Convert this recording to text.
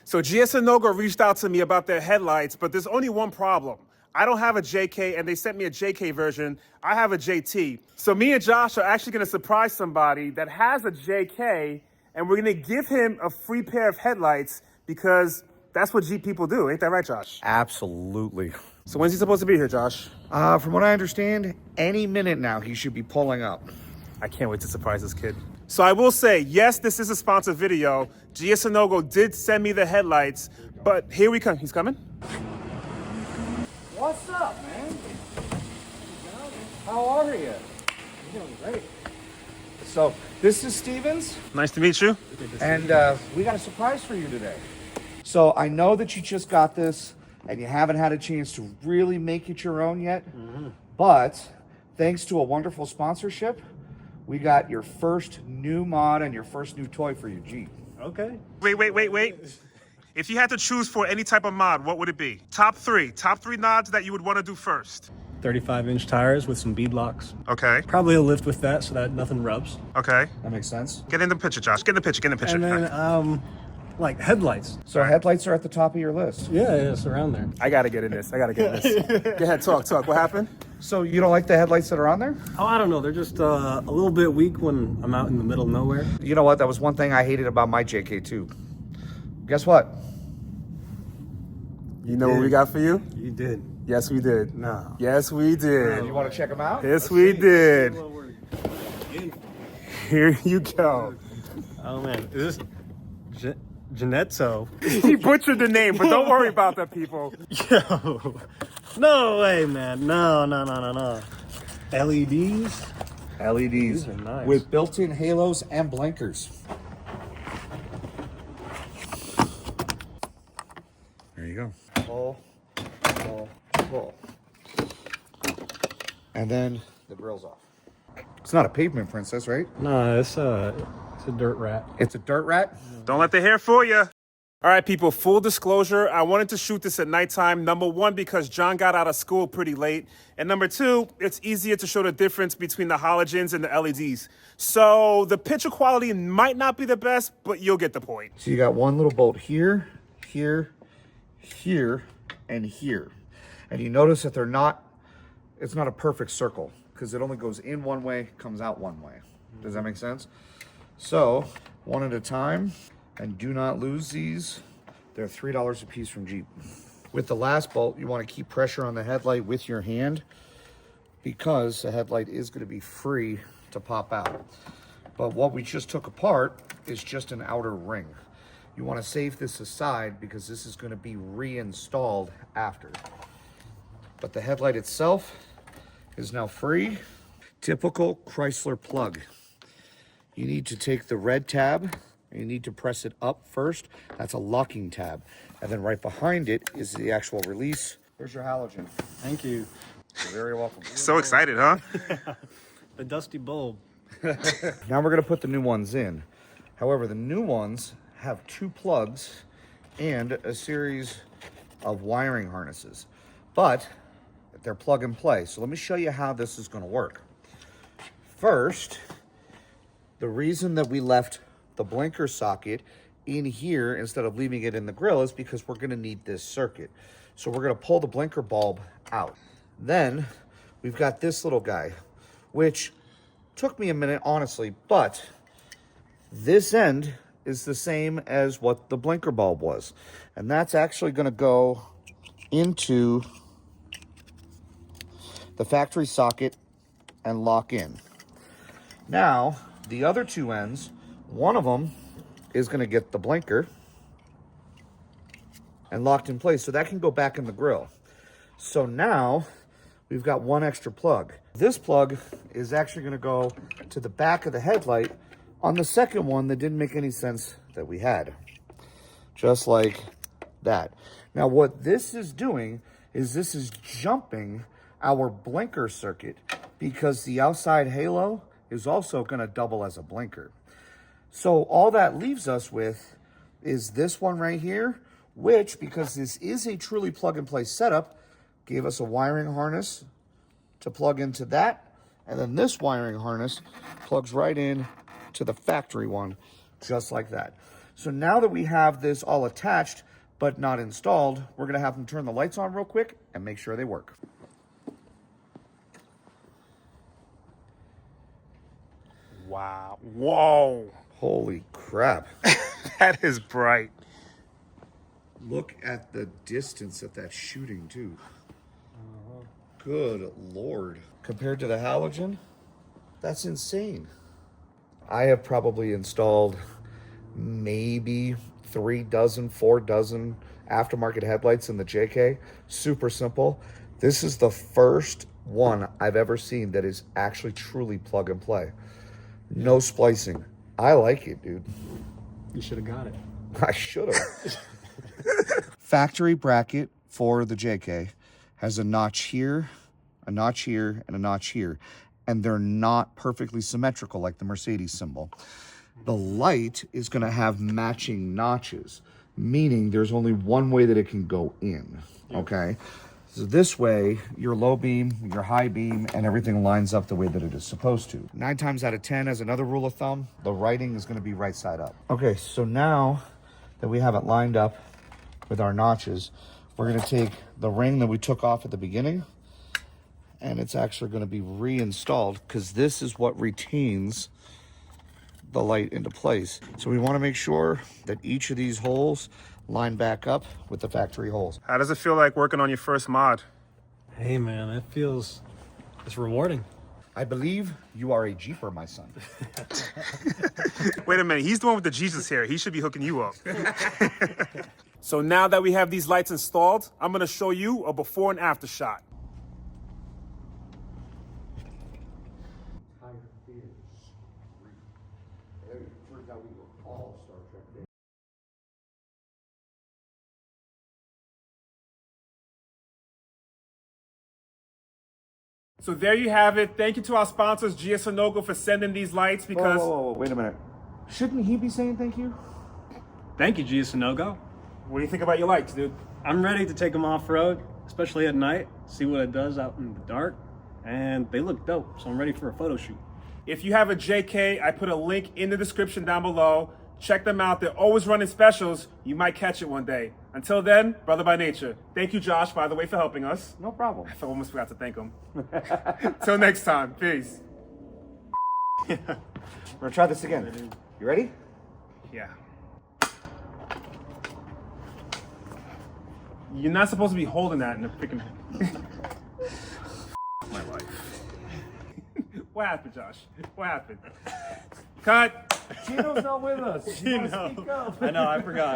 So GS Inogo reached out to me about their headlights, but there's only one problem. I don't have a JK, and they sent me a JK version. I have a JT. So me and Josh are actually gonna surprise somebody that has a JK, and we're gonna give him a free pair of headlights because that's what Jeep people do. Ain't that right, Josh? Absolutely. So when's he supposed to be here, Josh? From what I understand, any minute now he should be pulling up. I can't wait to surprise this kid. So I will say, yes, this is a sponsored video. GS Inogo did send me the headlights, but here we come. He's coming? What's up, man? How are you? I'm doing great. So, this is Stevens, Nice to meet you. and we got a surprise for you today. So, I know that you just got this, and you haven't had a chance to really make it your own yet, but thanks to a wonderful sponsorship, we got your first new mod and your first new toy for your Jeep. Okay. Wait. If you had to choose for any type of mod, what would it be? Top three nods that you would want to do first. 35-inch tires with some bead locks. Okay. Probably a lift with that so that nothing rubs. Okay. That makes sense. Get in the picture, Josh. Get in the picture. And then, like headlights. So, headlights are at the top of your list. Yeah, it's around there. I gotta get in this. Go ahead, talk. What happened? So, you don't like the headlights that are on there? Oh, I don't know. They're just a little bit weak when I'm out in the middle of nowhere. You know what? That was one thing I hated about my JK2. Guess what? You know what we got for you? You did. Yes, we did. No. Yes, we did. You want to check them out? Yes, we did. What we're in for. Here you go. Oh man, is this Janetto? He butchered the name, but don't worry about that, people. Yo, no way, man. No. LEDs. LEDs These are nice. with built-in halos and blinkers. There you go. Pull. And then the grill's off. It's not a pavement princess, right? No, it's a dirt rat. It's a dirt rat. Don't let the hair fool you. All right, people, full disclosure, I wanted to shoot this at nighttime. Number one, because John got out of school pretty late. And number two, it's easier to show the difference between the halogens and the LEDs. So the picture quality might not be the best, but you'll get the point. So you got one little bolt here, here, and here. And you notice that it's not a perfect circle because it only goes in one way, comes out one way. Does that make sense? So, one at a time, and do not lose these. They're $3 a piece from Jeep. With the last bolt, you want to keep pressure on the headlight with your hand because the headlight is going to be free to pop out. But what we just took apart is just an outer ring. You want to save this aside because this is going to be reinstalled after. But the headlight itself is now free. Typical Chrysler plug. You need to take the red tab and you need to press it up first. That's a locking tab. And then right behind it is the actual release. There's your halogen. Thank you. You're very welcome. So excited, huh? The dusty bulb. Now we're going to put the new ones in. However, the new ones have 2 plugs and a series of wiring harnesses. But they're plug and play. So let me show you how this is going to work. First, the reason that we left the blinker socket in here instead of leaving it in the grill is because we're going to need this circuit. So we're going to pull the blinker bulb out. Then we've got this little guy, which took me a minute, honestly, but this end is the same as what the blinker bulb was. And that's actually going to go into the factory socket and lock in. Now, the other 2 ends, one of them is going to get the blinker and locked in place. So that can go back in the grill. So now we've got 1 extra plug. This plug is actually going to go to the back of the headlight on the second one that didn't make any sense that we had. Just like that. Now what this is doing is this is jumping our blinker circuit because the outside halo is also going to double as a blinker. So all that leaves us with is this one right here, which, because this is a truly plug and play setup, gave us a wiring harness to plug into that. And then this wiring harness plugs right in to the factory one, just like that. So now that we have this all attached, but not installed, we're gonna have them turn the lights on real quick and make sure they work. Wow. Whoa. Holy crap. That is bright. Look at the distance that that's shooting too. Good Lord. Compared to the halogen, that's insane. I have probably installed maybe 3 dozen, 4 dozen aftermarket headlights in the JK. Super simple. This is the first one I've ever seen that is actually truly plug and play. No splicing. I like it, dude. You should have got it. I should have. Factory bracket for the JK has a notch here, a notch here, and a notch here. And they're not perfectly symmetrical like the Mercedes symbol. The light is going to have matching notches, meaning there's only one way that it can go in, okay? So this way, your low beam, your high beam, and everything lines up the way that it is supposed to. 9 times out of 10, as another rule of thumb, the writing is going to be right side up. Okay, so now that we have it lined up with our notches, we're going to take the ring that we took off at the beginning, and it's actually going to be reinstalled because this is what retains the light into place. So we want to make sure that each of these holes line back up with the factory holes. How does it feel like working on your first mod? Hey man, it's rewarding. I believe you are a Jeeper, my son. Wait a minute, he's the one with the Jesus hair. He should be hooking you up. So now that we have these lights installed, I'm gonna show you a before and after shot. So there you have it. Thank you to our sponsors, GS Sunoco, for sending these lights because... Whoa, wait a minute. Shouldn't he be saying thank you? Thank you, GS Sunoco. What do you think about your lights, dude? I'm ready to take them off-road, especially at night, see what it does out in the dark, and they look dope, so I'm ready for a photo shoot. If you have a JK, I put a link in the description down below. Check them out. They're always running specials. You might catch it one day. Until then, brother by nature. Thank you, Josh, by the way, for helping us. No problem. I almost forgot to thank him. Till next time. Peace. We're gonna try this again. You ready? Yeah. You're not supposed to be holding that in the freaking... My life. What happened, Josh? What happened? Cut. Chino's not with us. Chino. I know, I forgot.